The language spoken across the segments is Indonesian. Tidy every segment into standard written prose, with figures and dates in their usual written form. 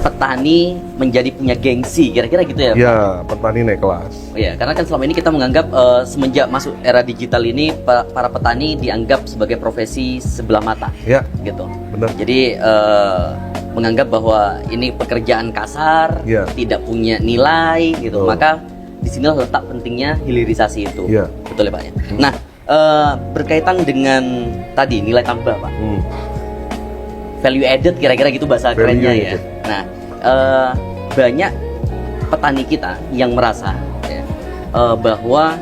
petani menjadi punya gengsi, kira-kira gitu ya Pak? Ya, petani naik kelas. Oh iya, karena kan selama ini kita menganggap semenjak masuk era digital ini para petani dianggap sebagai profesi sebelah mata, Ya, gitu. benar. Jadi menganggap bahwa ini pekerjaan kasar, Ya. tidak punya nilai, gitu. Betul. Maka disinilah letak pentingnya hilirisasi itu, Ya. betul ya Pak ya. Nah, berkaitan dengan tadi nilai tambah Pak, value added kira-kira gitu bahasa Value kerennya ya. added. Nah, banyak petani kita yang merasa ya, bahwa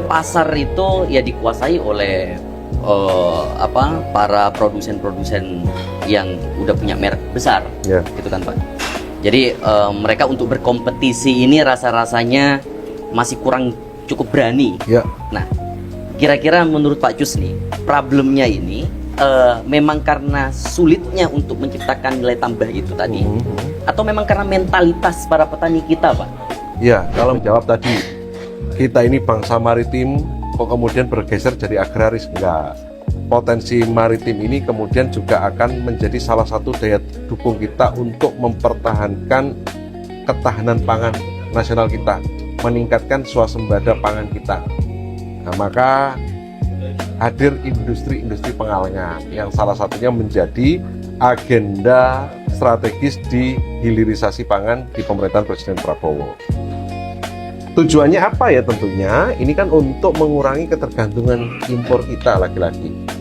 pasar itu ya dikuasai oleh para produsen-produsen yang udah punya merek besar, Ya. gitu kan Pak. Jadi mereka untuk berkompetisi ini rasa-rasanya masih kurang cukup berani. Ya. Nah, kira-kira menurut Pak Cus nih, problemnya ini memang karena sulitnya untuk menciptakan nilai tambah itu tadi, atau memang karena mentalitas para petani kita, Pak? Ya, kalau menjawab tadi, kita ini bangsa maritim, kok kemudian bergeser jadi agraris? Enggak. Potensi maritim ini kemudian juga akan menjadi salah satu daya dukung kita untuk mempertahankan ketahanan pangan nasional kita, meningkatkan swasembada pangan kita. Nah, maka hadir industri-industri pengalengan yang salah satunya menjadi agenda strategis di hilirisasi pangan di pemerintahan Presiden Prabowo. Tujuannya apa ya tentunya? Ini kan untuk mengurangi ketergantungan impor kita lagi-lagi.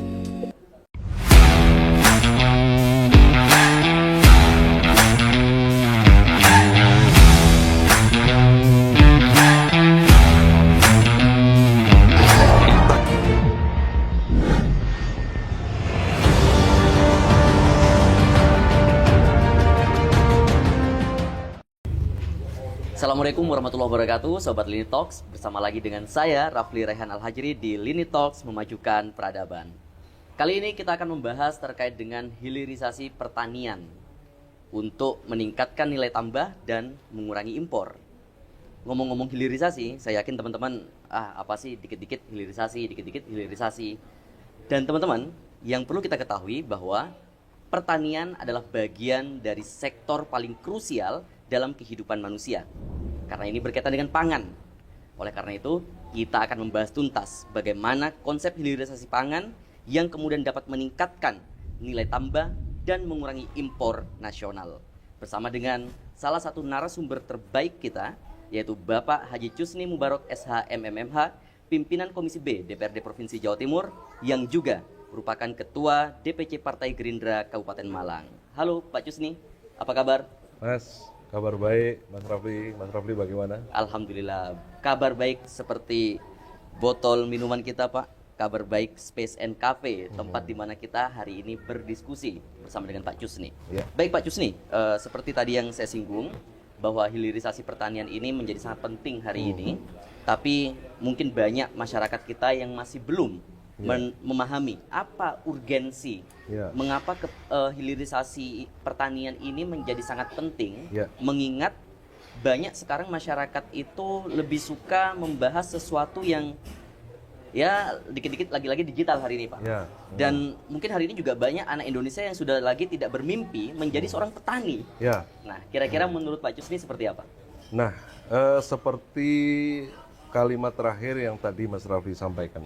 Assalamualaikum warahmatullahi wabarakatuh, Sobat Lini Talks. Bersama lagi dengan saya, Rafli Rehan Al-Hajri di Lini Talks Memajukan Peradaban. Kali ini kita akan membahas terkait dengan hilirisasi pertanian untuk meningkatkan nilai tambah dan mengurangi impor. Ngomong-ngomong hilirisasi, saya yakin teman-teman, apa sih dikit-dikit hilirisasi, dikit-dikit hilirisasi. Dan teman-teman, yang perlu kita ketahui bahwa pertanian adalah bagian dari sektor paling krusial dalam kehidupan manusia, karena ini berkaitan dengan pangan. Oleh karena itu, kita akan membahas tuntas bagaimana konsep hilirisasi pangan yang kemudian dapat meningkatkan nilai tambah dan mengurangi impor nasional. Bersama dengan salah satu narasumber terbaik kita, yaitu Bapak Haji Cusni Mubarok SH MMMH, pimpinan Komisi B DPRD Provinsi Jawa Timur, yang juga merupakan Ketua DPC Partai Gerindra Kabupaten Malang. Halo Pak Cusni, apa kabar? Mas, kabar baik, Mas Rafli. Mas Rafli bagaimana? Alhamdulillah, kabar baik seperti botol minuman kita Pak. Kabar baik Space and Cafe, tempat di mana kita hari ini berdiskusi bersama dengan Pak Cusni. Ya. Baik Pak Cusni, seperti tadi yang saya singgung, bahwa hilirisasi pertanian ini menjadi sangat penting hari ini. Tapi mungkin banyak masyarakat kita yang masih belum memahami apa urgensi, mengapa hilirisasi pertanian ini menjadi sangat penting, mengingat banyak sekarang masyarakat itu lebih suka membahas sesuatu yang ya dikit-dikit lagi-lagi digital hari ini Pak. Dan mungkin hari ini juga banyak anak Indonesia yang sudah lagi tidak bermimpi menjadi seorang petani. Nah, kira-kira menurut Pak Cusni seperti apa? Nah, seperti kalimat terakhir yang tadi Mas Rafli sampaikan,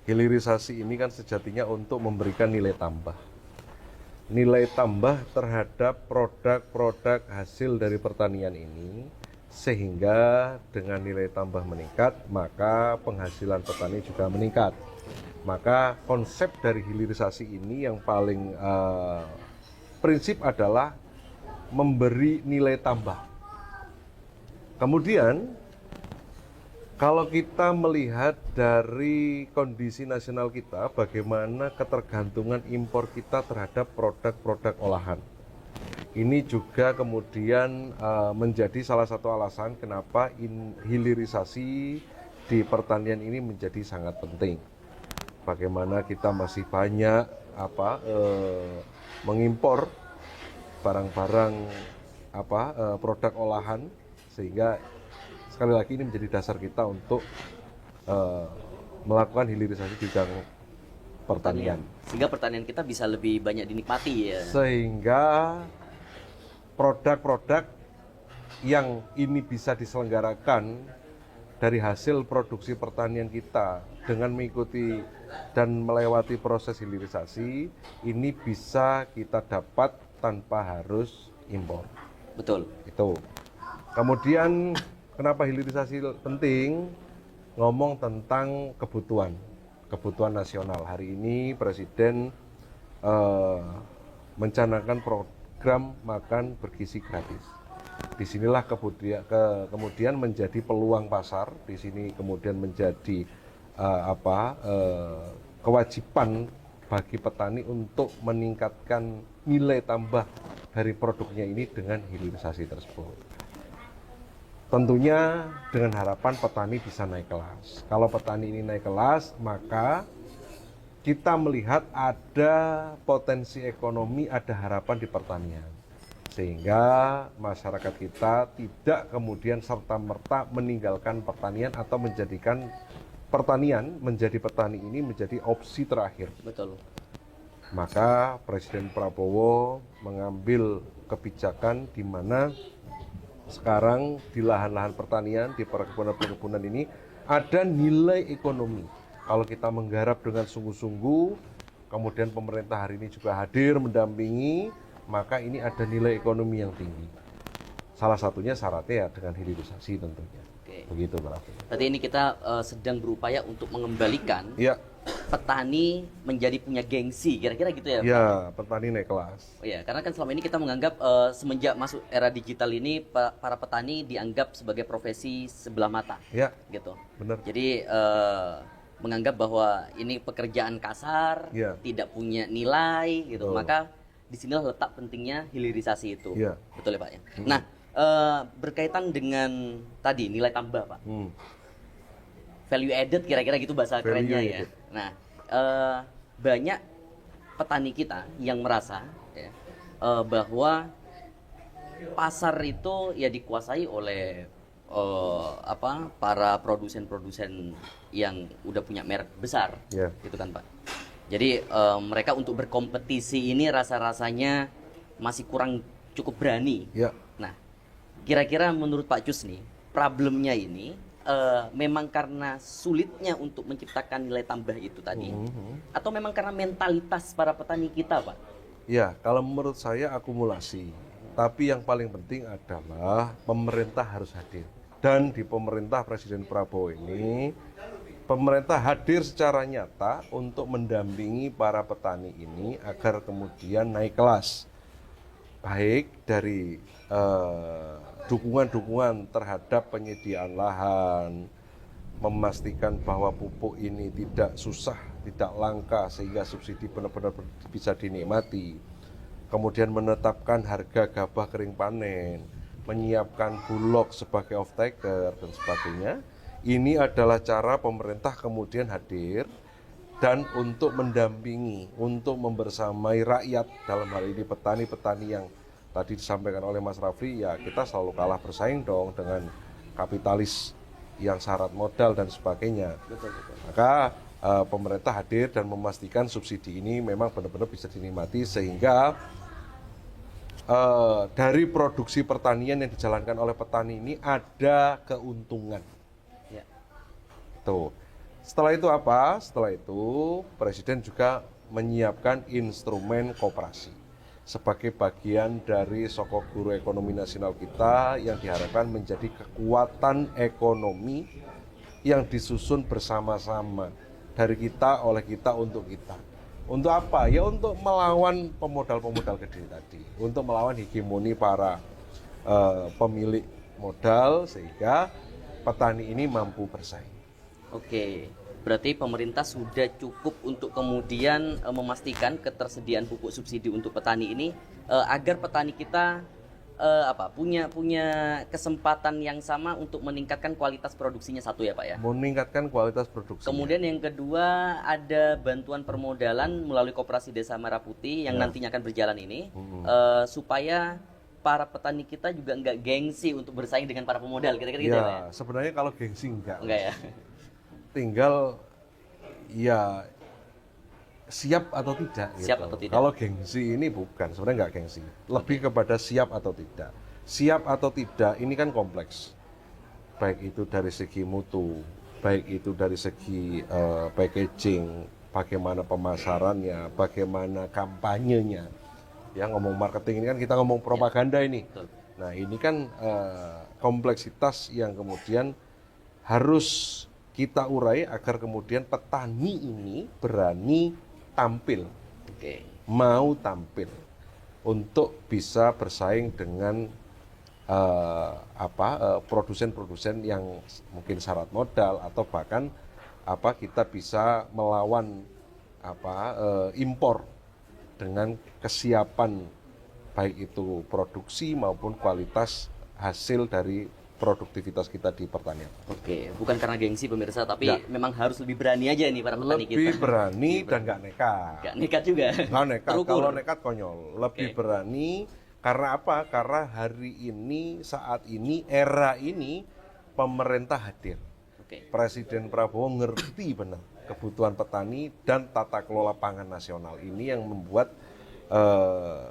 hilirisasi ini kan sejatinya untuk memberikan nilai tambah. Nilai tambah terhadap produk-produk hasil dari pertanian ini, sehingga dengan nilai tambah meningkat, maka penghasilan petani juga meningkat. Maka konsep dari hilirisasi ini yang paling prinsip adalah memberi nilai tambah. Kemudian kalau kita melihat dari kondisi nasional kita, bagaimana ketergantungan impor kita terhadap produk-produk olahan. Ini juga kemudian menjadi salah satu alasan kenapa hilirisasi di pertanian ini menjadi sangat penting. Bagaimana kita masih banyak mengimpor barang-barang produk olahan, sehingga sekali lagi ini menjadi dasar kita untuk melakukan hilirisasi di bidang pertanian. Sehingga pertanian kita bisa lebih banyak dinikmati ya. Sehingga produk-produk yang ini bisa diselenggarakan dari hasil produksi pertanian kita dengan mengikuti dan melewati proses hilirisasi, ini bisa kita dapat tanpa harus impor. Betul. Itu. Kemudian kenapa hilirisasi penting? Ngomong tentang kebutuhan nasional. Hari ini Presiden mencanangkan program makan bergizi gratis. Disinilah kemudian menjadi peluang pasar. Di sini kemudian menjadi kewajiban bagi petani untuk meningkatkan nilai tambah dari produknya ini dengan hilirisasi tersebut. Tentunya dengan harapan petani bisa naik kelas. Kalau petani ini naik kelas, maka kita melihat ada potensi ekonomi, ada harapan di pertanian. Sehingga masyarakat kita tidak kemudian serta-merta meninggalkan pertanian atau menjadikan pertanian menjadi petani ini menjadi opsi terakhir. Betul. Maka Presiden Prabowo mengambil kebijakan di mana sekarang di lahan-lahan pertanian, di perkebunan-perkebunan ini ada nilai ekonomi. Kalau kita menggarap dengan sungguh-sungguh, kemudian pemerintah hari ini juga hadir mendampingi, maka ini ada nilai ekonomi yang tinggi. Salah satunya syaratnya ya dengan hilirisasi tentunya. Oke. Begitu berarti. Berarti ini kita sedang berupaya untuk mengembalikan Ya, petani menjadi punya gengsi, kira-kira gitu ya? ya petani naik kelas. Oh ya, karena kan selama ini kita menganggap semenjak masuk era digital ini para petani dianggap sebagai profesi sebelah mata, Ya, gitu. benar. Jadi menganggap bahwa ini pekerjaan kasar, Ya. tidak punya nilai, gitu. Betul. Maka disinilah letak pentingnya hilirisasi itu, Ya. betul ya Pak ya. Nah, berkaitan dengan tadi nilai tambah Pak, value added kira-kira gitu bahasa Value kerennya ya. added. Nah, banyak petani kita yang merasa ya, bahwa pasar itu ya dikuasai oleh para produsen-produsen yang udah punya merek besar, Ya. gitu kan Pak. Jadi mereka untuk berkompetisi ini rasa-rasanya masih kurang cukup berani. Ya. Nah, kira-kira menurut Pak Cus nih, problemnya ini memang karena sulitnya untuk menciptakan nilai tambah itu tadi, atau memang karena mentalitas para petani kita, Pak? Ya, kalau menurut saya akumulasi. Tapi yang paling penting adalah pemerintah harus hadir. Dan di pemerintah Presiden Prabowo ini, pemerintah hadir secara nyata untuk mendampingi para petani ini agar kemudian naik kelas. Baik dari dukungan-dukungan terhadap penyediaan lahan, memastikan bahwa pupuk ini tidak susah, tidak langka sehingga subsidi benar-benar bisa dinikmati. Kemudian menetapkan harga gabah kering panen, menyiapkan bulog sebagai off-taker dan sebagainya. Ini adalah cara pemerintah kemudian hadir dan untuk mendampingi, untuk membersamai rakyat, dalam hal ini petani-petani yang tadi disampaikan oleh Mas Rafli, ya kita selalu kalah bersaing dong dengan kapitalis yang syarat modal dan sebagainya. Betul. Maka pemerintah hadir dan memastikan subsidi ini memang benar-benar bisa dinikmati sehingga dari produksi pertanian yang dijalankan oleh petani ini ada keuntungan. Ya. Tuh. Setelah itu apa? Setelah itu Presiden juga menyiapkan instrumen koperasi sebagai bagian dari sokok guru ekonomi nasional kita yang diharapkan menjadi kekuatan ekonomi yang disusun bersama-sama dari kita, oleh kita, untuk kita. Untuk apa? Ya untuk melawan pemodal-pemodal gede tadi, untuk melawan hegemoni para pemilik modal sehingga petani ini mampu bersaing. Oke, berarti pemerintah sudah cukup untuk kemudian memastikan ketersediaan pupuk subsidi untuk petani ini agar petani kita punya kesempatan yang sama untuk meningkatkan kualitas produksinya, satu ya Pak ya. Meningkatkan kualitas produksi. Kemudian yang kedua ada bantuan permodalan melalui Koperasi Desa Merah Putih yang nantinya akan berjalan ini supaya para petani kita juga nggak gengsi untuk bersaing dengan para pemodal, kira-kira gitu ya Pak ya? Sebenarnya kalau gengsi enggak Enggak ya? tinggal ya siap atau tidak. Siap gitu. atau tidak. Kalau gengsi ini bukan, sebenarnya nggak gengsi. Lebih kepada siap atau tidak. Siap atau tidak ini kan kompleks. Baik itu dari segi mutu, baik itu dari segi packaging, bagaimana pemasarannya, bagaimana kampanyenya. Ya, ngomong marketing ini kan kita ngomong propaganda ini. Betul. Nah, ini kan kompleksitas yang kemudian harus kita urai agar kemudian petani ini berani tampil, Oke. mau tampil untuk bisa bersaing dengan produsen-produsen yang mungkin syarat modal atau bahkan kita bisa melawan impor dengan kesiapan baik itu produksi maupun kualitas hasil dari produktivitas kita di pertanian. Oke, bukan karena gengsi pemirsa, tapi Nggak. memang harus lebih berani aja nih para petani kita. Lebih berani dan nggak nekat. Nggak nekat juga. Nggak nekat. Terukur. Kalau nekat konyol. Lebih Oke. berani karena apa? Karena hari ini, saat ini, era ini pemerintah hadir. Oke. Presiden Prabowo ngerti benar kebutuhan petani dan tata kelola pangan nasional ini yang membuat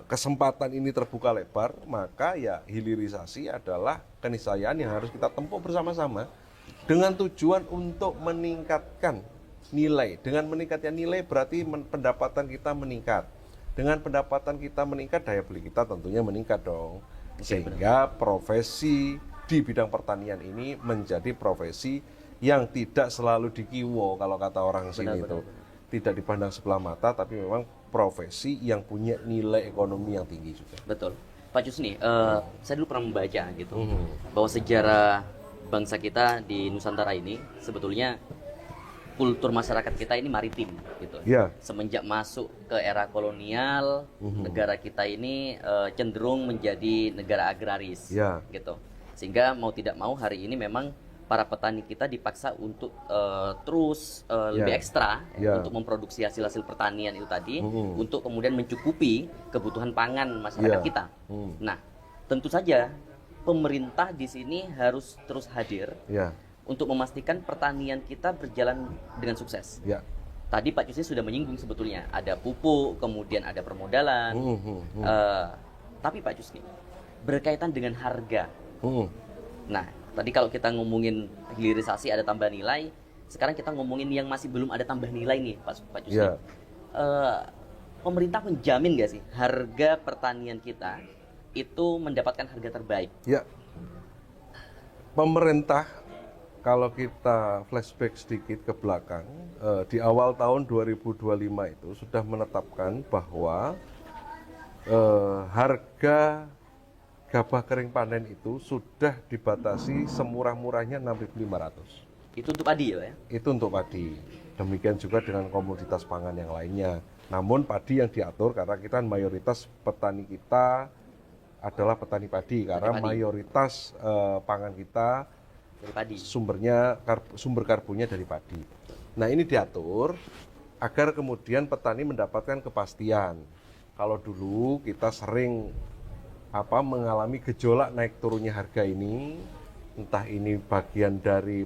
kesempatan ini terbuka lebar, maka ya hilirisasi adalah keniscayaan yang harus kita tempuh bersama-sama dengan tujuan untuk meningkatkan nilai. Dengan meningkatnya nilai berarti pendapatan kita meningkat. Dengan pendapatan kita meningkat, daya beli kita tentunya meningkat dong. Sehingga profesi di bidang pertanian ini menjadi profesi yang tidak selalu dikiwo kalau kata orang sini itu. Tidak dipandang sebelah mata, tapi memang profesi yang punya nilai ekonomi yang tinggi juga. Betul. Pak Jusni, saya dulu pernah membaca gitu bahwa sejarah bangsa kita di Nusantara ini sebetulnya kultur masyarakat kita ini maritim gitu. Ya. Semenjak masuk ke era kolonial, negara kita ini cenderung menjadi negara agraris Ya. gitu. Sehingga mau tidak mau hari ini memang para petani kita dipaksa untuk terus lebih ekstra untuk memproduksi hasil-hasil pertanian itu tadi untuk kemudian mencukupi kebutuhan pangan masyarakat kita. Nah, tentu saja pemerintah di sini harus terus hadir untuk memastikan pertanian kita berjalan dengan sukses. Tadi Pak Jusni sudah menyinggung sebetulnya ada pupuk, kemudian ada permodalan. Tapi Pak Jusni berkaitan dengan harga. Nah, tadi kalau kita ngomongin hilirisasi ada tambah nilai, sekarang kita ngomongin yang masih belum ada tambah nilai nih, Pak Jusni. Pemerintah menjamin nggak sih harga pertanian kita itu mendapatkan harga terbaik? Ya, pemerintah kalau kita flashback sedikit ke belakang, di awal tahun 2025 itu sudah menetapkan bahwa harga gabah kering panen itu sudah dibatasi semurah-murahnya 6.500. Itu untuk padi ya, Pak ya? Itu untuk padi. Demikian juga dengan komoditas pangan yang lainnya. Namun padi yang diatur karena kita mayoritas petani kita adalah petani padi karena mayoritas pangan kita dari padi. Sumber karbonnya dari padi. Nah, ini diatur agar kemudian petani mendapatkan kepastian. Kalau dulu kita sering mengalami gejolak naik turunnya harga ini, entah ini bagian dari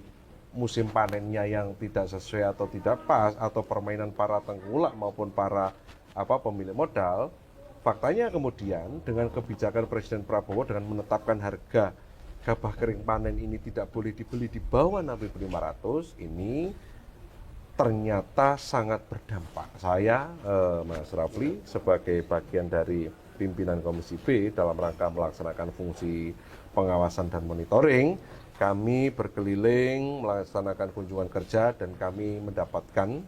musim panennya yang tidak sesuai atau tidak pas, atau permainan para tengkulak maupun para pemilik modal. Faktanya kemudian dengan kebijakan Presiden Prabowo dengan menetapkan harga gabah kering panen ini tidak boleh dibeli di bawah 6.500, ini ternyata sangat berdampak. Saya, Mas Rafli, sebagai bagian dari pimpinan Komisi B dalam rangka melaksanakan fungsi pengawasan dan monitoring, kami berkeliling melaksanakan kunjungan kerja dan kami mendapatkan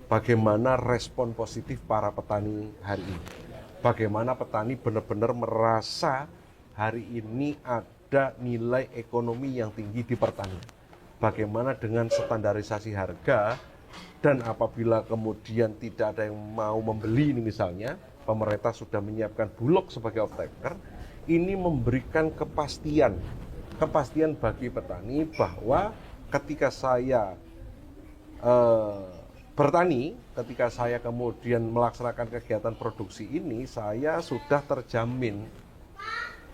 bagaimana respon positif para petani hari ini. Bagaimana petani benar-benar merasa hari ini ada nilai ekonomi yang tinggi di pertanian. Bagaimana dengan standarisasi harga, dan apabila kemudian tidak ada yang mau membeli ini misalnya, pemerintah sudah menyiapkan Bulog sebagai off-taker, ini memberikan kepastian bagi petani bahwa ketika saya bertani, ketika saya kemudian melaksanakan kegiatan produksi ini, saya sudah terjamin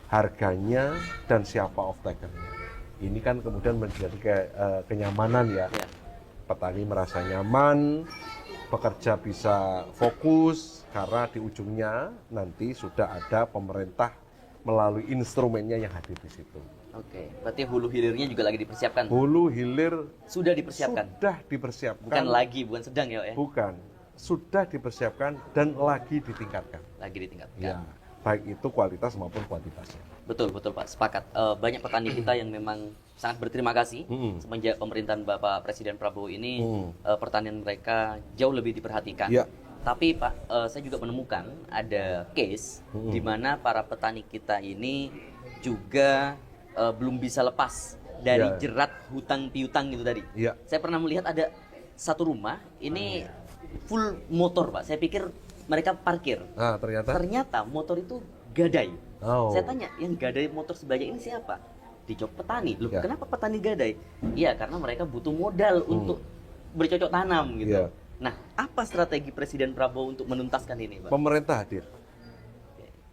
harganya dan siapa off-takernya. Ini kan kemudian menjadi kenyamanan ya. petani merasa nyaman, pekerja bisa fokus, karena di ujungnya nanti sudah ada pemerintah melalui instrumennya yang hadir di situ. Oke, berarti hulu hilirnya juga lagi dipersiapkan. Hulu hilir Sudah dipersiapkan. sudah dipersiapkan. Bukan sedang ya, Pak ya. Bukan, sudah dipersiapkan dan lagi ditingkatkan. Lagi ditingkatkan. Ya, baik itu kualitas maupun kuantitasnya. Betul Pak, sepakat. Banyak petani kita yang memang sangat berterima kasih semenjak pemerintahan Bapak Presiden Prabowo ini pertanian mereka jauh lebih diperhatikan. Ya. Tapi Pak, saya juga menemukan ada case di mana para petani kita ini juga belum bisa lepas dari Ya. jerat hutang piutang itu tadi. Ya. Saya pernah melihat ada satu rumah ini full motor Pak. Saya pikir mereka parkir. Nah, Ternyata motor itu gadai. Oh. Saya tanya, yang gadai motor sebanyak ini siapa? Dijawab petani. Loh, Ya. kenapa petani gadai? Iya, karena mereka butuh modal untuk bercocok tanam gitu. Ya. Nah, apa strategi Presiden Prabowo untuk menuntaskan ini, Pak? Pemerintah hadir.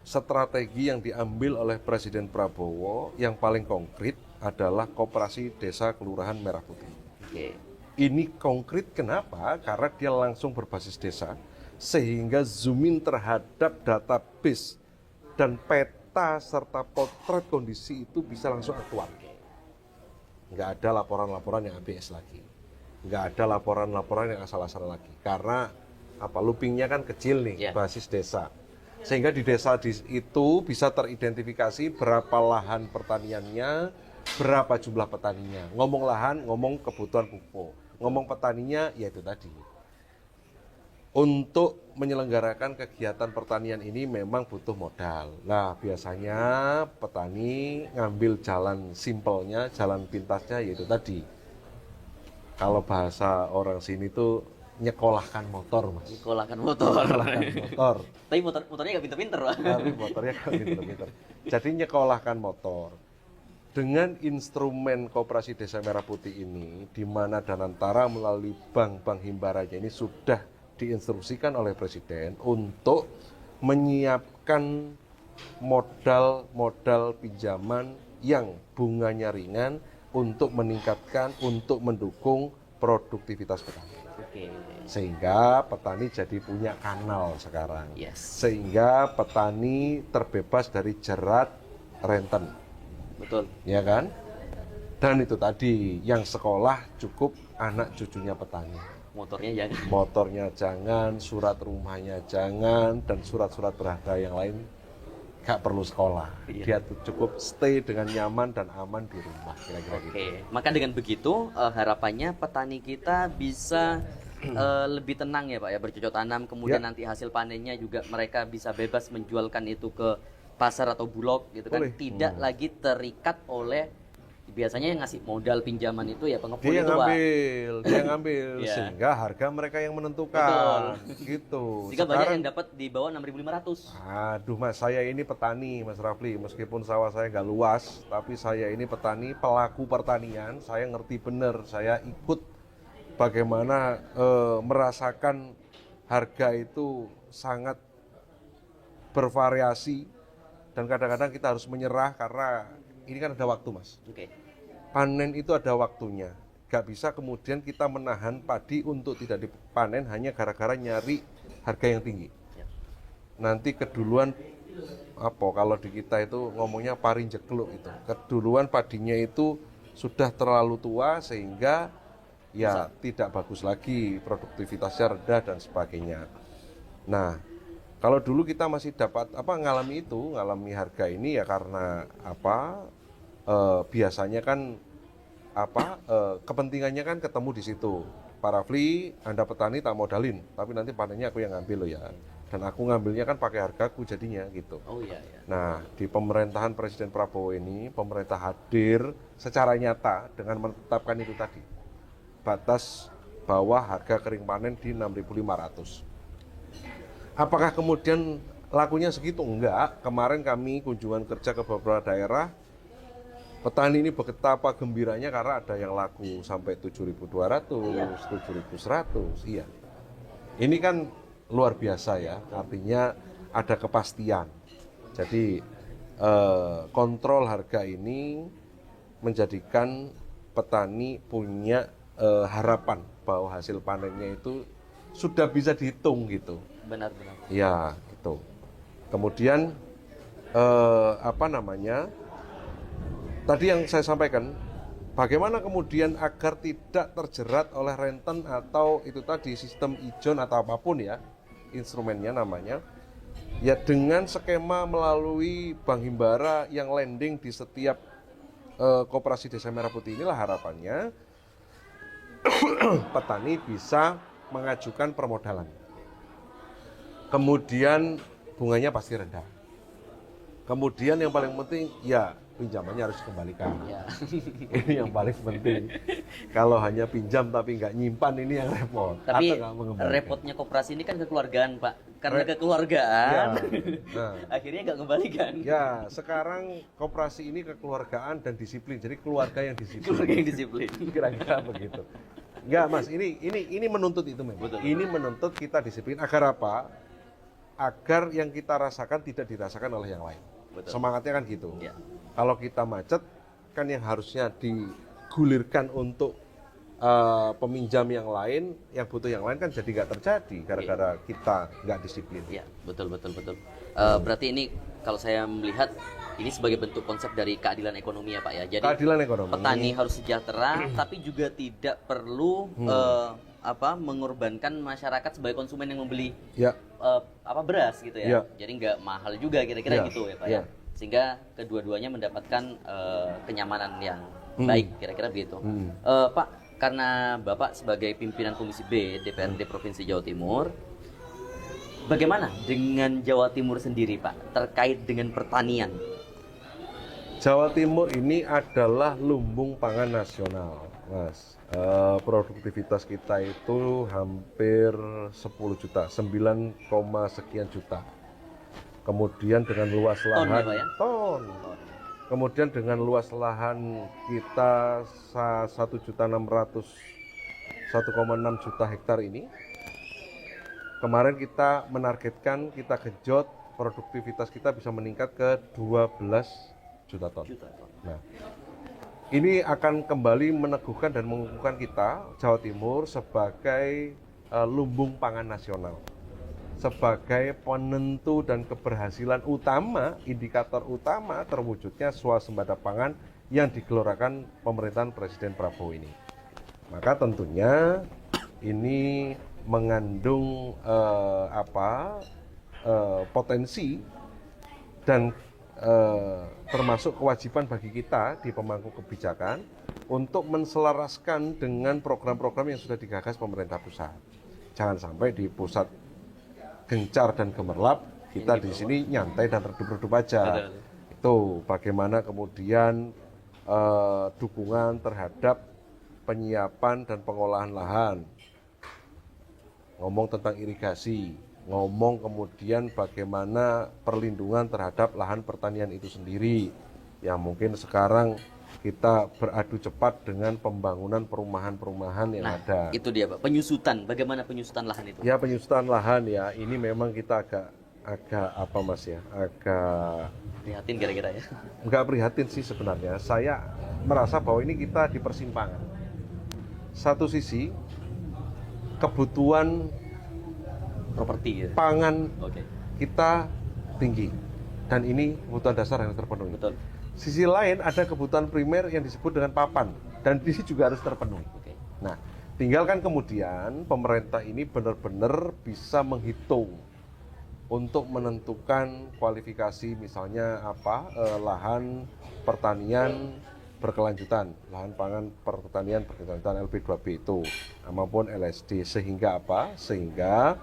Strategi yang diambil oleh Presiden Prabowo yang paling konkret adalah Koperasi Desa Kelurahan Merah Putih. Oke. Ini konkret kenapa? Karena dia langsung berbasis desa, sehingga zoom in terhadap database dan peta serta potret kondisi itu bisa langsung akurat. Nggak ada laporan-laporan yang ABS lagi, nggak ada laporan-laporan yang asal-asalan lagi, karena loopingnya kan kecil nih, Ya. basis desa, sehingga di desa itu bisa teridentifikasi berapa lahan pertaniannya, berapa jumlah petaninya. Ngomong lahan, ngomong kebutuhan pupuk, ngomong petaninya, yaitu tadi. Untuk menyelenggarakan kegiatan pertanian ini memang butuh modal. Nah, biasanya petani ngambil jalan simpelnya, jalan pintasnya, yaitu tadi. Kalau bahasa orang sini tuh nyekolahkan motor, Mas. Sekolahkan motor. Nyekolahkan motor. Tapi motornya nggak pinter-pinter, Pak. Tapi motornya kan pinter-pinter. Jadi nyekolahkan motor. Dengan instrumen Koperasi Desa Merah Putih ini, di mana Danantara melalui bank-bank himbaranya ini sudah diinstruksikan oleh Presiden untuk menyiapkan modal pinjaman yang bunganya ringan untuk meningkatkan, untuk mendukung produktivitas petani. Oke. Sehingga petani jadi punya kanal sekarang. Yes. Sehingga petani terbebas dari jerat renten. Betul. Ya kan? Dan itu tadi, yang sekolah cukup anak cucunya petani. Motornya jangan. Motornya jangan, surat rumahnya jangan, dan surat-surat berharga yang lain gak perlu sekolah. Iya. Dia tuh cukup stay dengan nyaman dan aman di rumah, kira-kira gitu. Oke, maka dengan begitu harapannya petani kita bisa lebih tenang ya Pak ya, bercocok tanam, kemudian Ya. nanti hasil panennya juga mereka bisa bebas menjualkan itu ke pasar atau bulog gitu kan, Boleh. tidak lagi terikat oleh biasanya yang ngasih modal pinjaman itu ya pengepul Dia itu Pak. dia ngambil, Iya. sehingga harga mereka yang menentukan. Gitu. Sehingga banyak yang dapat di bawah 6.500. Aduh Mas, saya ini petani Mas Rafli, meskipun sawah saya nggak luas, tapi saya ini petani, pelaku pertanian, saya ngerti bener, saya ikut bagaimana merasakan harga itu sangat bervariasi, dan kadang-kadang kita harus menyerah karena ini kan ada waktu Mas. Oke. Panen itu ada waktunya, gak bisa kemudian kita menahan padi untuk tidak dipanen hanya gara-gara nyari harga yang tinggi. Ya. Nanti keduluan kalau di kita itu ngomongnya paring jekluk itu. Keduluan padinya itu sudah terlalu tua sehingga ya tidak bagus lagi, produktivitasnya rendah dan sebagainya. Nah, kalau dulu kita masih dapat ngalami harga ini ya karena biasanya kan kepentingannya kan ketemu di situ. Pak Rafli, Anda petani tak modalin, tapi nanti panennya aku yang ngambil loh ya. Dan aku ngambilnya kan pakai hargaku jadinya gitu. Oh iya ya. Nah, di pemerintahan Presiden Prabowo ini, pemerintah hadir secara nyata dengan menetapkan itu tadi. Batas bawah harga kering panen di 6.500. Apakah kemudian lakunya segitu? Enggak. Kemarin kami kunjungan kerja ke beberapa daerah, petani ini betapa gembiranya karena ada yang laku sampai 7.200, 7.100. Iya. Ini kan luar biasa ya, artinya ada kepastian. Jadi kontrol harga ini menjadikan petani punya harapan bahwa hasil panennya itu sudah bisa dihitung gitu. Benar-benar. Ya, itu. Kemudian tadi yang saya sampaikan, bagaimana kemudian agar tidak terjerat oleh renten atau itu tadi sistem ijon atau apapun ya, instrumennya namanya, ya dengan skema melalui Bank Himbara yang lending di setiap Koperasi Desa Merah Putih. Inilah harapannya petani bisa mengajukan permodalan. Kemudian bunganya pasti rendah. Kemudian yang paling penting ya pinjamannya harus dikembalikan. Ya. Ini yang paling penting. Kalau hanya pinjam tapi nggak nyimpan ini yang repot. Tapi Atau nggak mengembalikan. repotnya koperasi ini kan kekeluargaan, Pak. Karena kekeluargaan, Nah, akhirnya nggak kembalikan. ya sekarang koperasi ini kekeluargaan dan disiplin. Jadi keluarga yang disiplin. Keluarga yang disiplin. Kira-kira begitu. Enggak Mas, ini menuntut itu memang. Betul. Ini menuntut kita disiplin agar apa? Agar yang kita rasakan tidak dirasakan oleh yang lain. Betul. Semangatnya kan gitu. Ya. Kalau kita macet, kan yang harusnya digulirkan untuk peminjam yang lain, yang butuh yang lain kan jadi nggak terjadi gara-gara kita nggak disiplin. Ya, betul. Berarti ini kalau saya melihat ini sebagai bentuk konsep dari keadilan ekonomi ya Pak ya. Jadi Keadilan ekonomi. petani harus sejahtera, tapi juga tidak perlu mengorbankan masyarakat sebagai konsumen yang membeli Ya, beras gitu ya. Ya. Jadi nggak mahal juga kira-kira Ya. gitu ya Pak Ya. ya. Sehingga kedua-duanya mendapatkan kenyamanan yang baik kira-kira begitu. Pak, karena Bapak sebagai pimpinan Komisi B DPRD Provinsi Jawa Timur, bagaimana dengan Jawa Timur sendiri Pak terkait dengan pertanian? Jawa Timur ini adalah lumbung pangan nasional, Mas. Produktivitas kita itu hampir 10 juta, 9, sekian juta. Kemudian dengan luas Ton lahan ya, Pak ya? ton. Kemudian dengan luas lahan kita 1,6 juta hektar ini, kemarin kita menargetkan, kita genjot produktivitas kita bisa meningkat ke 12 juta ton. Nah, ini akan kembali meneguhkan dan mengukuhkan kita Jawa Timur sebagai lumbung pangan nasional, sebagai penentu dan keberhasilan utama, indikator utama terwujudnya swasembada pangan yang digelorakan pemerintahan Presiden Prabowo ini. Maka tentunya ini mengandung potensi dan termasuk kewajiban bagi kita di pemangku kebijakan untuk menselaraskan dengan program-program yang sudah digagas pemerintah pusat. Jangan sampai di pusat gencar dan gemerlap, kita di sini nyantai dan redup-redup aja. Itu bagaimana kemudian dukungan terhadap penyiapan dan pengolahan lahan, ngomong tentang irigasi, ngomong kemudian bagaimana perlindungan terhadap lahan pertanian itu sendiri, yang mungkin sekarang kita beradu cepat dengan pembangunan perumahan-perumahan yang ada. Itu dia Pak, penyusutan. Bagaimana penyusutan lahan itu? Ya, penyusutan lahan ya, ini memang kita agak Prihatin kira-kira ya. nggak prihatin sih sebenarnya. Saya merasa bahwa ini kita di persimpangan. Satu sisi kebutuhan Properti gitu. pangan Oke. kita tinggi dan ini kebutuhan dasar yang terpenuhi. Betul. Sisi lain ada kebutuhan primer yang disebut dengan papan dan ini juga harus terpenuhi. Oke. Nah, tinggalkan kemudian pemerintah ini benar-benar bisa menghitung untuk menentukan kualifikasi misalnya lahan pertanian berkelanjutan, lahan pangan pertanian berkelanjutan LP2B itu maupun LSD, sehingga sehingga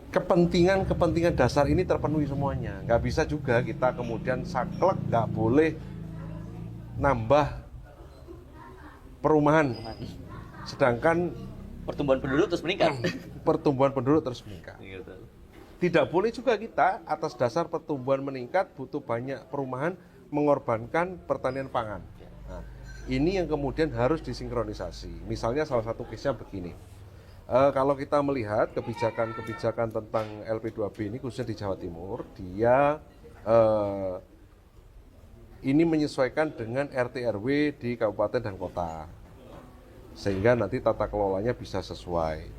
kepentingan dasar ini terpenuhi semuanya. Nggak bisa juga kita kemudian saklek, nggak boleh nambah perumahan, sedangkan Pertumbuhan penduduk terus meningkat. pertumbuhan penduduk terus meningkat. Gitu. Tidak boleh juga kita atas dasar pertumbuhan meningkat butuh banyak perumahan mengorbankan pertanian pangan. Nah, ini yang kemudian harus disinkronisasi. Misalnya salah satu case-nya begini. Kalau kita melihat kebijakan tentang LP2B ini khususnya di Jawa Timur, dia ini menyesuaikan dengan RT RW di kabupaten dan kota. sehingga nanti tata kelolanya bisa sesuai.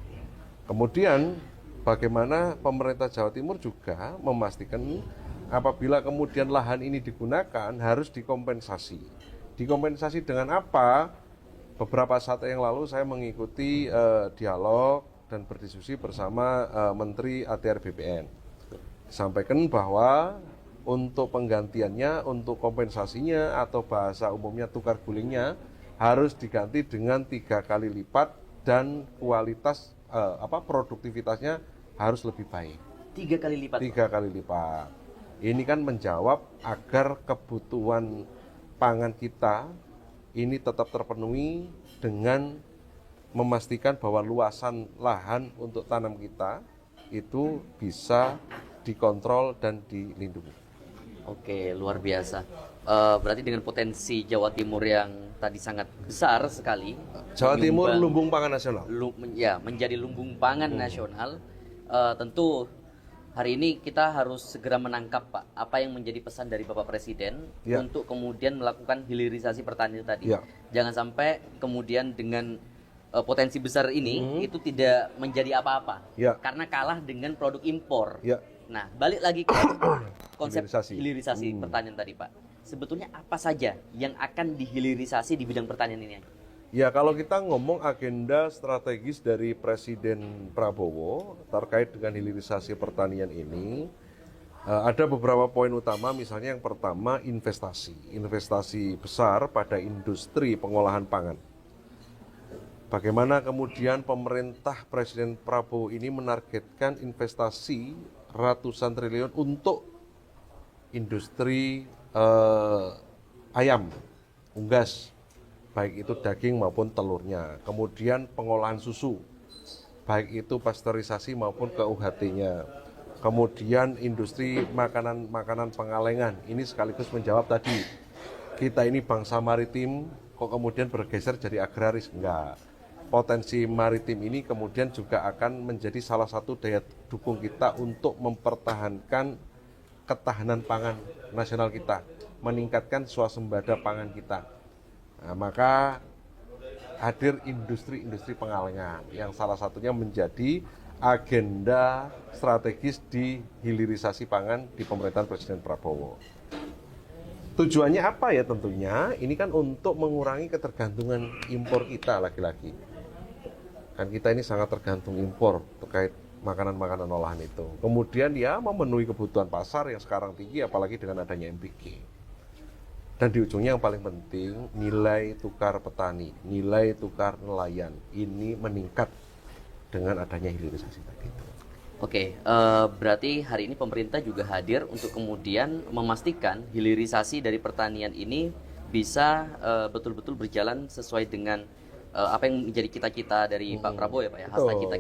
Kemudian bagaimana pemerintah Jawa Timur juga memastikan apabila kemudian lahan ini digunakan harus dikompensasi. Dikompensasi dengan apa? Beberapa saat yang lalu saya mengikuti dialog dan berdiskusi bersama Menteri ATR BPN. Sampaikan bahwa untuk penggantiannya, untuk kompensasinya atau bahasa umumnya tukar gulingnya harus diganti dengan 3 kali lipat dan kualitas produktivitasnya harus lebih baik. 3 kali lipat. 3 kali lipat. Ini kan menjawab agar kebutuhan pangan kita ini tetap terpenuhi dengan memastikan bahwa luasan lahan untuk tanam kita itu bisa dikontrol dan dilindungi. Oke, luar biasa. Berarti dengan potensi Jawa Timur yang tadi sangat besar sekali. Jawa Timur lumbung pangan nasional. Menjadi lumbung pangan nasional. Tentu hari ini kita harus segera menangkap, Pak, apa yang menjadi pesan dari Bapak Presiden untuk kemudian melakukan hilirisasi pertanian tadi. Jangan sampai kemudian dengan potensi besar ini itu tidak menjadi apa-apa karena kalah dengan produk impor. Nah, balik lagi ke konsep hilirisasi pertanian tadi, Pak. Sebetulnya apa saja yang akan dihilirisasi di bidang pertanian ini? Ya, kalau kita ngomong agenda strategis dari Presiden Prabowo terkait dengan hilirisasi pertanian ini, ada beberapa poin utama. Misalnya yang pertama, investasi besar pada industri pengolahan pangan. Bagaimana kemudian pemerintah Presiden Prabowo ini menargetkan investasi ratusan triliun untuk industri ayam, unggas, baik itu daging maupun telurnya. Kemudian pengolahan susu, baik itu pasteurisasi maupun ke UHT-nya. Kemudian industri makanan pengalengan, ini sekaligus menjawab tadi, kita ini bangsa maritim, kok kemudian bergeser jadi agraris? Enggak. Potensi maritim ini kemudian juga akan menjadi salah satu daya dukung kita untuk mempertahankan ketahanan pangan nasional kita, meningkatkan swasembada pangan kita. Nah, maka hadir industri-industri pengalengan yang salah satunya menjadi agenda strategis di hilirisasi pangan di pemerintahan Presiden Prabowo. Tujuannya apa ya? Tentunya ini kan untuk mengurangi ketergantungan impor kita lagi-lagi. Kan kita ini sangat tergantung impor terkait makanan-makanan olahan itu. Kemudian ya memenuhi kebutuhan pasar yang sekarang tinggi, apalagi dengan adanya MBG. Dan di ujungnya yang paling penting, nilai tukar petani, nilai tukar nelayan ini meningkat dengan adanya hilirisasi tadi itu. Oke, berarti hari ini pemerintah juga hadir untuk kemudian memastikan hilirisasi dari pertanian ini bisa betul-betul berjalan sesuai dengan apa yang menjadi cita-cita dari Pak Prabowo ya, Pak ya, hashtag kita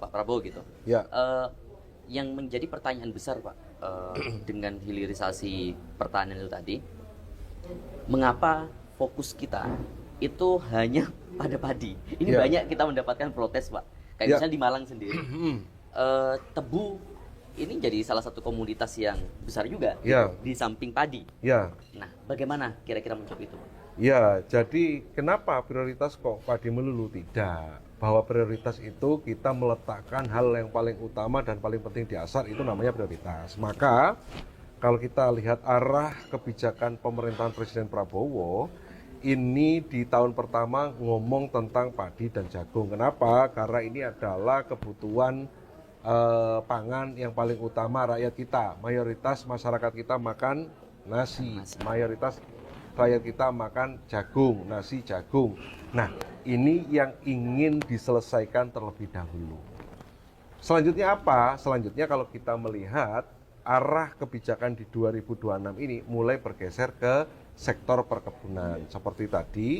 Pak Prabowo gitu. Yang menjadi pertanyaan besar, Pak, dengan hilirisasi pertanian itu tadi, mengapa fokus kita itu hanya pada padi? Ini banyak kita mendapatkan protes, Pak. Kayak misalnya di Malang sendiri, tebu ini jadi salah satu komoditas yang besar juga gitu, di samping padi. Nah, bagaimana kira-kira menjawab itu, Pak? Ya, jadi kenapa prioritas kok padi melulu? Tidak. Bahwa prioritas itu kita meletakkan hal yang paling utama dan paling penting di asar, itu namanya prioritas. Maka kalau kita lihat arah kebijakan pemerintahan Presiden Prabowo, ini di tahun pertama ngomong tentang padi dan jagung. Kenapa? Karena ini adalah kebutuhan pangan yang paling utama rakyat kita. Mayoritas masyarakat kita makan nasi. Mayoritas rakyat kita makan jagung, nasi jagung. Nah, ini yang ingin diselesaikan terlebih dahulu. Selanjutnya apa? Selanjutnya kalau kita melihat arah kebijakan di 2026 ini mulai bergeser ke sektor perkebunan. Seperti tadi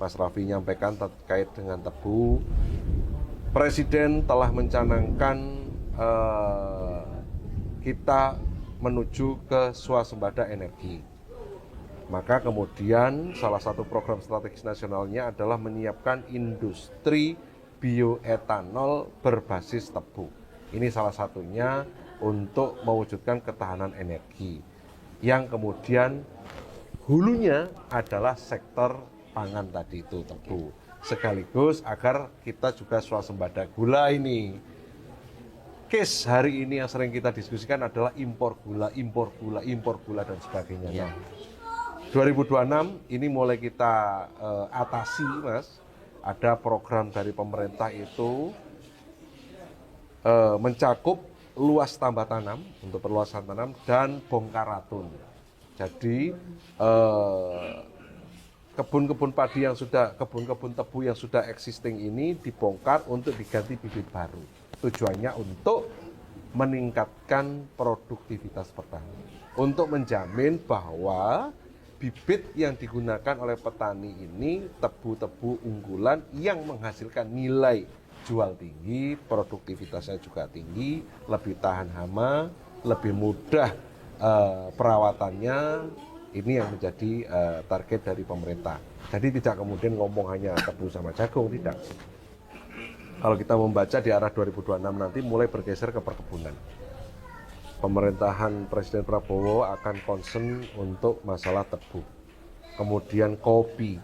Mas Raffi nyampaikan terkait dengan tebu. Presiden telah mencanangkan kita menuju ke swasembada energi. Maka kemudian salah satu program strategis nasionalnya adalah menyiapkan industri bioetanol berbasis tebu. Ini salah satunya untuk mewujudkan ketahanan energi. Yang kemudian hulunya adalah sektor pangan tadi itu, tebu. sekaligus agar kita juga swasembada gula ini. Case hari ini yang sering kita diskusikan adalah impor gula dan sebagainya. Ya. Nah, 2026 ini mulai kita atasi, Mas. Ada program dari pemerintah itu mencakup luas tambah tanam untuk perluasan tanam dan bongkar ratun. Jadi kebun-kebun padi yang sudah, kebun-kebun tebu yang sudah existing ini dibongkar untuk diganti bibit baru. Tujuannya untuk meningkatkan produktivitas petani, untuk menjamin bahwa bibit yang digunakan oleh petani ini tebu-tebu unggulan yang menghasilkan nilai jual tinggi, produktivitasnya juga tinggi, lebih tahan hama, lebih mudah perawatannya. Ini yang menjadi target dari pemerintah. Jadi tidak kemudian ngomong hanya tebu sama jagung, tidak. Kalau kita membaca di arah 2026 nanti mulai bergeser ke perkebunan. Pemerintahan Presiden Prabowo akan concern untuk masalah tebu. Kemudian kopi,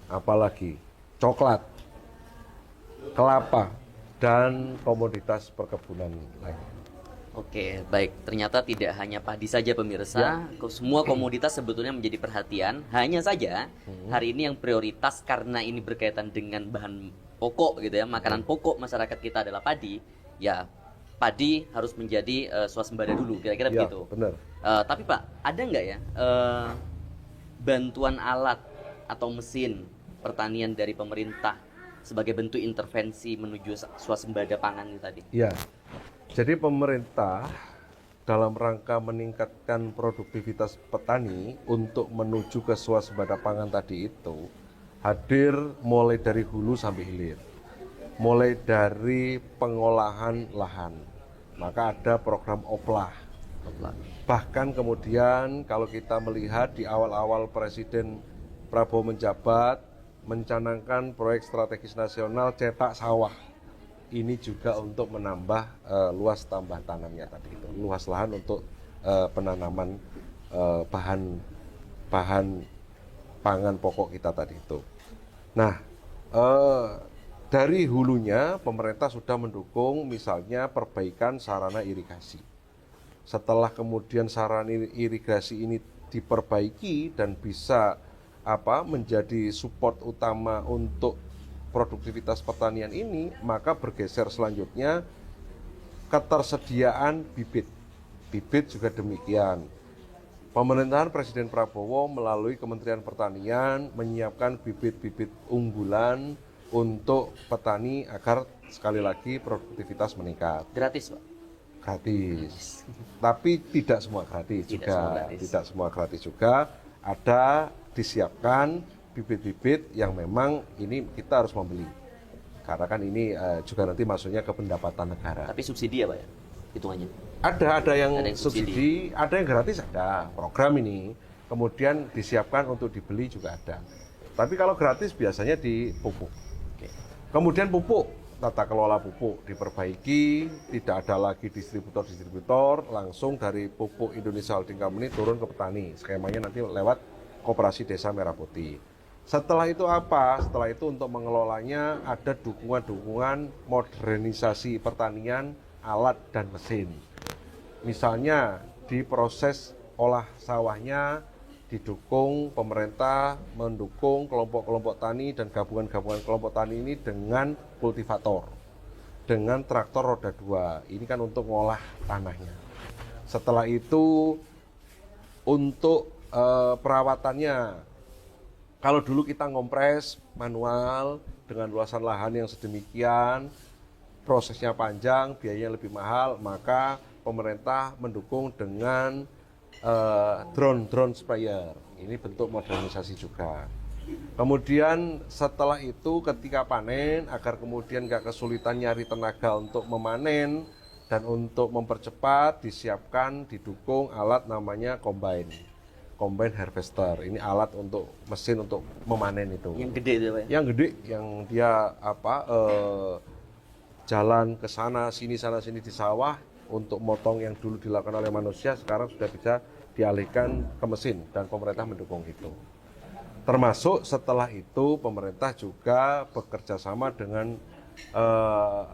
apalagi coklat, kelapa, dan komoditas perkebunan lain. Oke, baik. Ternyata tidak hanya padi saja pemirsa, semua komoditas sebetulnya menjadi perhatian. Hanya saja hari ini yang prioritas karena ini berkaitan dengan bahan pokok gitu ya, makanan pokok masyarakat kita adalah padi. Ya, padi harus menjadi swasembada dulu, kira-kira Ya, begitu. benar. Tapi Pak, ada nggak ya bantuan alat atau mesin pertanian dari pemerintah sebagai bentuk intervensi menuju swasembada pangan itu tadi? Ya, jadi pemerintah dalam rangka meningkatkan produktivitas petani untuk menuju ke swasembada pangan tadi itu hadir mulai dari hulu sampai hilir, mulai dari pengolahan lahan, maka ada program OPLA. Bahkan kemudian kalau kita melihat di awal-awal Presiden Prabowo menjabat, mencanangkan proyek strategis nasional cetak sawah. Ini juga untuk menambah luas tambah tanamnya tadi itu, luas lahan untuk penanaman bahan pangan pokok kita tadi itu. Nah, dari hulunya pemerintah sudah mendukung misalnya perbaikan sarana irigasi. Setelah kemudian sarana irigasi ini diperbaiki dan bisa menjadi support utama untuk produktivitas pertanian ini, maka bergeser selanjutnya ketersediaan bibit. Bibit juga demikian. Pemerintahan Presiden Prabowo melalui Kementerian Pertanian menyiapkan bibit-bibit unggulan untuk petani agar sekali lagi produktivitas meningkat. Gratis, Pak? Gratis. Tapi tidak semua gratis juga. Tidak semua gratis juga. Ada disiapkan bibit-bibit yang memang ini kita harus membeli. Karena kan ini juga nanti masuknya ke pendapatan negara. Tapi subsidi ya Pak ya? Hitungannya? Ada yang subsidi, ada yang gratis, ada program ini. Kemudian disiapkan untuk dibeli juga ada. Tapi kalau gratis biasanya di pupuk. Oke. Kemudian pupuk, tata kelola pupuk diperbaiki, tidak ada lagi distributor, langsung dari Pupuk Indonesia Holding Company turun ke petani. Skemanya nanti lewat Koperasi Desa Merah Putih. Setelah itu apa? Setelah itu untuk mengelolanya ada dukungan-dukungan modernisasi pertanian, alat dan mesin. Misalnya di proses olah sawahnya didukung pemerintah, mendukung kelompok-kelompok tani dan gabungan-gabungan kelompok tani ini dengan kultivator, dengan traktor roda 2. Ini kan untuk mengolah tanahnya. Setelah itu untuk perawatannya, kalau dulu kita ngompres manual dengan luasan lahan yang sedemikian, prosesnya panjang, biayanya lebih mahal, maka pemerintah mendukung dengan drone sprayer. Ini bentuk modernisasi juga. Kemudian setelah itu ketika panen, agar kemudian nggak kesulitan nyari tenaga untuk memanen dan untuk mempercepat, disiapkan, didukung alat namanya combine harvester. Ini alat untuk mesin untuk memanen itu. Yang gede itu Pak ya? Yang gede, yang dia jalan ke sana sini di sawah untuk motong yang dulu dilakukan oleh manusia, sekarang sudah bisa dialihkan ke mesin dan pemerintah mendukung itu. Termasuk setelah itu pemerintah juga bekerja sama dengan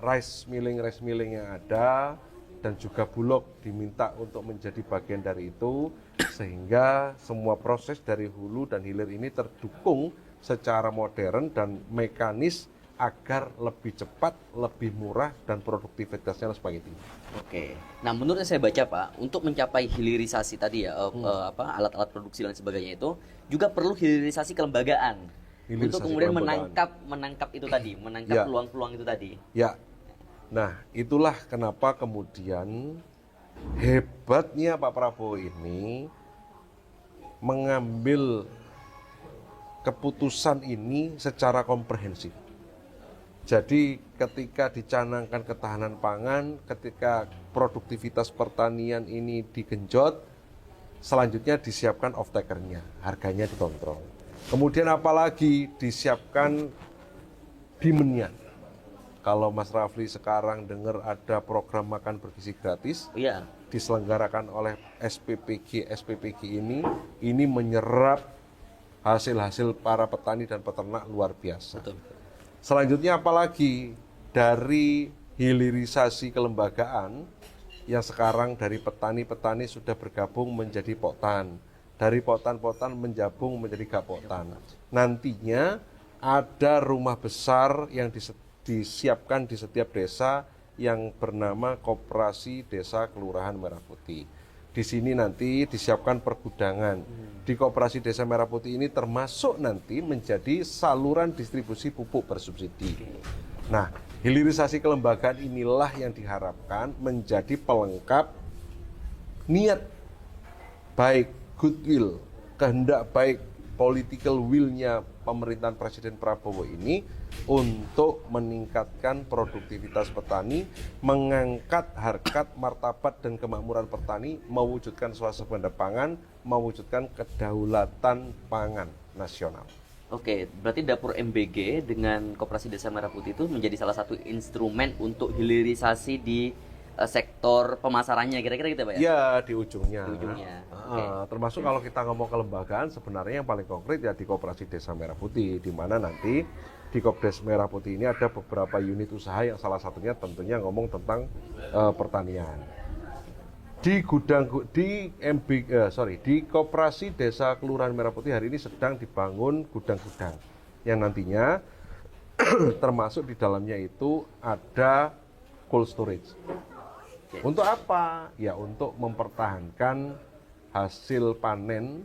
rice milling yang ada, dan juga Bulog diminta untuk menjadi bagian dari itu, sehingga semua proses dari hulu dan hilir ini terdukung secara modern dan mekanis agar lebih cepat, lebih murah, dan produktivitasnya semakin tinggi. Oke. Nah, menurut yang saya baca Pak, untuk mencapai hilirisasi tadi ya, alat-alat produksi dan sebagainya itu juga perlu hilirisasi kelembagaan. Hilirisasi untuk kemudian kelembagaan. menangkap itu tadi, menangkap Ya. peluang-peluang itu tadi. Ya, nah itulah kenapa kemudian hebatnya Pak Prabowo ini mengambil keputusan ini secara komprehensif. Jadi ketika dicanangkan ketahanan pangan, ketika produktivitas pertanian ini digenjot, selanjutnya disiapkan off-takernya, harganya dikontrol. Kemudian apalagi disiapkan demand-nya. Kalau Mas Rafli sekarang dengar ada program makan bergizi gratis, Iya, diselenggarakan oleh SPPG ini menyerap hasil-hasil para petani dan peternak luar biasa. betul. Selanjutnya apalagi dari hilirisasi kelembagaan yang sekarang dari petani-petani sudah bergabung menjadi poktan, dari poktan-poktan menjabung menjadi gapoktan. Nantinya ada rumah besar yang disiapkan di setiap desa yang bernama Koperasi Desa Kelurahan Merah Putih. Di sini nanti disiapkan pergudangan. Di Koperasi Desa Merah Putih ini termasuk nanti menjadi saluran distribusi pupuk bersubsidi. Nah, hilirisasi kelembagaan inilah yang diharapkan menjadi pelengkap niat baik, goodwill, kehendak baik, political will-nya pemerintahan Presiden Prabowo ini untuk meningkatkan produktivitas petani, mengangkat harkat, martabat, dan kemakmuran petani, mewujudkan swasembada pangan, mewujudkan kedaulatan pangan nasional. Oke, berarti dapur MBG dengan Koperasi Desa Merah Putih itu menjadi salah satu instrumen untuk hilirisasi di sektor pemasarannya, kira-kira gitu ya Pak ya? Ya, di ujungnya. Di ujungnya, Termasuk kalau kita ngomong kelembagaan, sebenarnya yang paling konkret ya di Koperasi Desa Merah Putih, di mana nanti di Kopdes Merah Putih ini ada beberapa unit usaha yang salah satunya tentunya ngomong tentang pertanian. Di di Koperasi Desa Kelurahan Merah Putih hari ini sedang dibangun gudang-gudang yang nantinya termasuk di dalamnya itu ada cold storage. Untuk apa? Ya untuk mempertahankan hasil panen,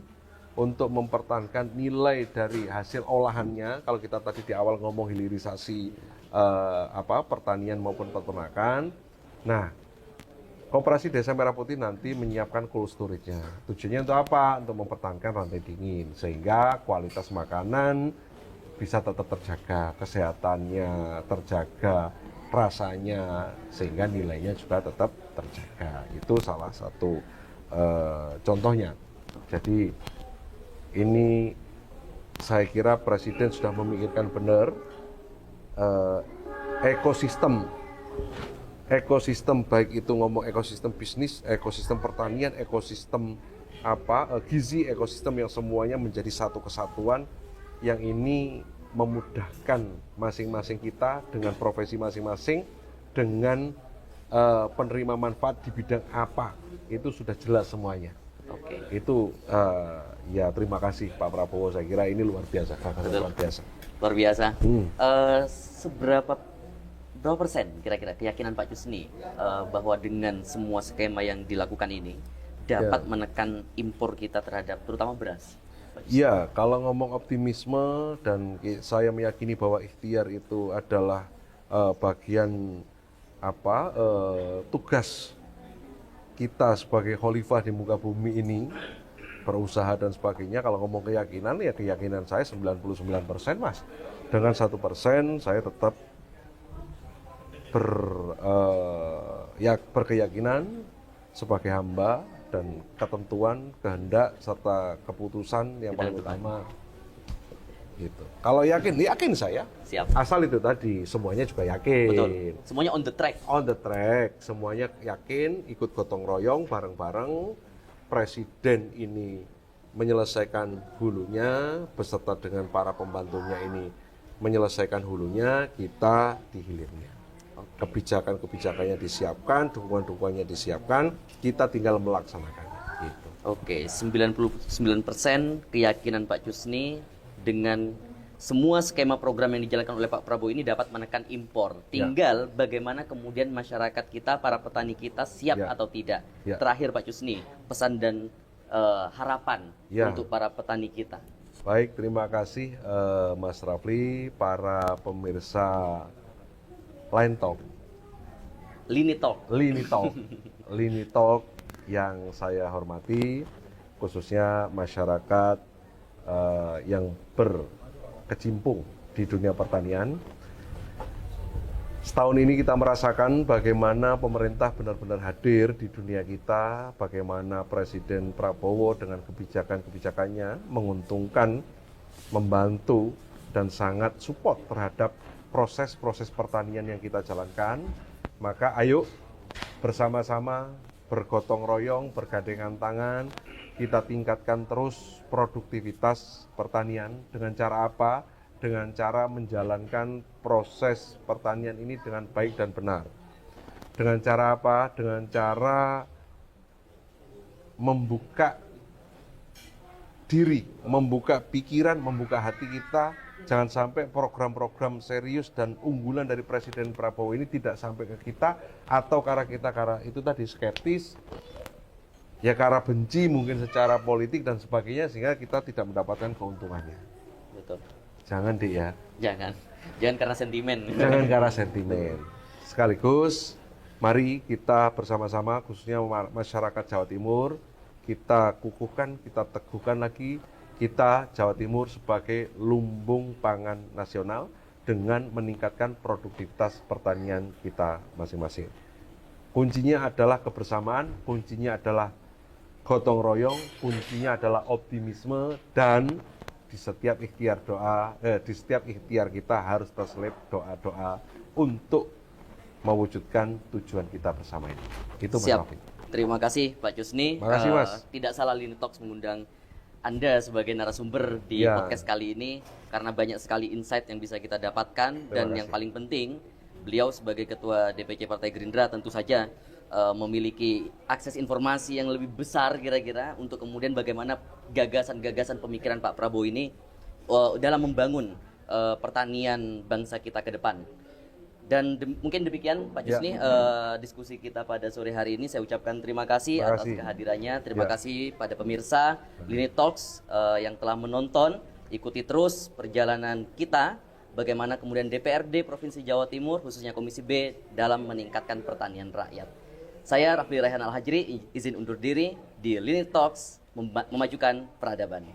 untuk mempertahankan nilai dari hasil olahannya. Kalau kita tadi di awal ngomong hilirisasi pertanian maupun peternakan. Nah, Koperasi Desa Merah Putih nanti menyiapkan cold storage-nya. Tujuannya untuk apa? Untuk mempertahankan rantai dingin sehingga kualitas makanan bisa tetap terjaga, kesehatannya terjaga, rasanya, sehingga nilainya juga tetap terjaga. Itu salah satu contohnya. Jadi ini saya kira Presiden sudah memikirkan benar ekosistem baik itu ngomong ekosistem bisnis, ekosistem pertanian, ekosistem gizi, ekosistem yang semuanya menjadi satu kesatuan yang ini memudahkan masing-masing kita dengan profesi masing-masing, dengan penerima manfaat di bidang apa, itu sudah jelas semuanya. Oke. Itu ya terima kasih Pak Prabowo, saya kira ini luar biasa, luar biasa. Luar biasa. Berapa persen kira-kira keyakinan Pak Cusni bahwa dengan semua skema yang dilakukan ini dapat menekan impor kita terhadap terutama beras? Ya, kalau ngomong optimisme dan saya meyakini bahwa ikhtiar itu adalah bagian tugas kita sebagai khalifah di muka bumi ini, berusaha dan sebagainya. Kalau ngomong keyakinan, ya keyakinan saya 99% Mas. Dengan 1% saya tetap berkeyakinan sebagai hamba dan ketentuan, kehendak, serta keputusan yang paling utama. Gitu. Kalau yakin saya. Siap. Asal itu tadi, semuanya juga yakin. Betul. Semuanya on the track. On the track, semuanya yakin, ikut gotong royong bareng-bareng. Presiden ini menyelesaikan hulunya beserta dengan para pembantunya ini menyelesaikan hulunya, kita di hilirnya. Kebijakan-kebijakannya disiapkan, dukungan-dukungannya disiapkan, kita tinggal melaksanakannya. Gitu. Oke, 99% keyakinan Pak Jusni dengan semua skema program yang dijalankan oleh Pak Prabowo ini dapat menekan impor. Tinggal bagaimana kemudian masyarakat kita, para petani kita siap atau tidak. Terakhir Pak Jusni, pesan dan harapan untuk para petani kita. Baik, terima kasih Mas Rafli, para pemirsa Line Talk. Lini Talk. Lini Talk yang saya hormati, khususnya masyarakat yang berkecimpung di dunia pertanian. Setahun ini kita merasakan bagaimana pemerintah benar-benar hadir di dunia kita, bagaimana Presiden Prabowo dengan kebijakan-kebijakannya menguntungkan, membantu, dan sangat support terhadap proses-proses pertanian yang kita jalankan. Maka ayo bersama-sama bergotong royong, bergandengan tangan, kita tingkatkan terus produktivitas pertanian. Dengan cara apa? Dengan cara menjalankan proses pertanian ini dengan baik dan benar. Dengan cara apa? Dengan cara membuka diri, membuka pikiran, membuka hati kita. Jangan sampai program-program serius dan unggulan dari Presiden Prabowo ini tidak sampai ke kita, atau karena kita itu tadi skeptis, ya karena benci mungkin secara politik dan sebagainya, sehingga kita tidak mendapatkan keuntungannya. Betul. Jangan deh ya. Jangan karena sentimen. Jangan karena sentimen. Sekaligus, mari kita bersama-sama, khususnya masyarakat Jawa Timur, kita kukuhkan, kita teguhkan lagi kita Jawa Timur sebagai lumbung pangan nasional dengan meningkatkan produktivitas pertanian kita masing-masing. Kuncinya adalah kebersamaan, kuncinya adalah gotong royong, kuncinya adalah optimisme, dan di setiap ikhtiar kita harus terselip doa-doa untuk mewujudkan tujuan kita bersama ini. Itu Mas Rafi. Terima kasih Pak Jusni. Terima kasih Mas. Tidak salah Lini Talks mengundang Anda sebagai narasumber di podcast kali ini, karena banyak sekali insight yang bisa kita dapatkan. Dan yang paling penting, beliau sebagai Ketua DPC Partai Gerindra tentu saja memiliki akses informasi yang lebih besar kira-kira untuk kemudian bagaimana gagasan-gagasan pemikiran Pak Prabowo ini dalam membangun pertanian bangsa kita ke depan. Dan mungkin demikian Pak Jusni diskusi kita pada sore hari ini. Saya ucapkan terima kasih atas kehadirannya. Terima kasih pada pemirsa Lini Talks yang telah menonton. Ikuti terus perjalanan kita bagaimana kemudian DPRD Provinsi Jawa Timur khususnya Komisi B dalam meningkatkan pertanian rakyat. Saya Rafli Raihan Al-Hajri izin undur diri di Lini Talks memajukan peradaban.